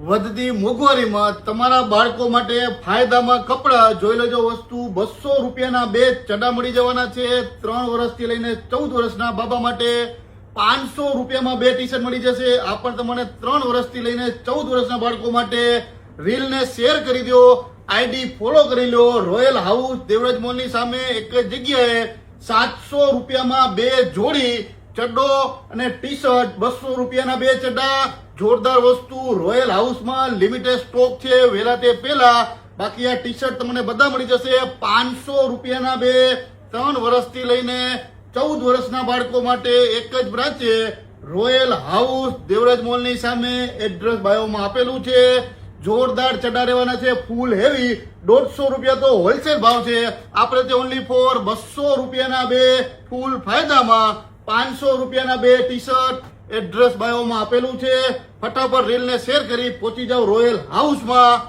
વધતી મોંઘવારીમાં તમારા બાળકો માટે ફાયદામાં કપડાં જોઈ લેજો. વસ્તુ 200 રૂપિયાના 2 ચડા મળી જવાના છે. 3 વર્ષથી લઈને 14 વર્ષના બાબા માટે 500 રૂપિયામાં 2 ટી શર્ટ મળી જશે. આ પણ તમને 3 વર્ષથી લઈને 14 વર્ષના બાળકો માટે. રીલને શેર કરી દો, આઈડી ફોલો કરી લો. રોયલ હાઉસ દેવરાજ મોલની સામે એક જ જગ્યાએ 700 રૂપિયામાં 2 જોડી ચડ્ડો અને ટી શર્ટ. 200 રૂપિયાના 2 ચડ્ડા. જોરદાર વસ્તુ રોયલ હાઉસમાં લિમિટેડ સ્ટોક છે. વહેલા તે પહેલા. બાકી આ ટી શર્ટ તમને બધા મળી જશે 500 રૂપિયાના 2. 3 વર્ષથી લઈને 14 વર્ષના બાળકો માટે એક જ બ્રાન્ચ છે. રોયલ હાઉસ દેવરાજ મોલની સામે. એડ્રેસ બાયોમાં આપેલું છે. જોરદાર ચડા રહેવાના છે, ફૂલ હેવી. 150 રૂપિયા તો હોલસેલ ભાવ છે. આપણે તે ઓનલી ફોર 200 રૂપિયાના 2 ફૂલ ફાયદામાં. 500 રૂપિયાના 2 ટી શર્ટ. એડ્રેસ બાયોમાં આપેલું છે. ફટાફટ રીલને શેર કરી પહોંચી જાઓ રોયલ હાઉસમાં.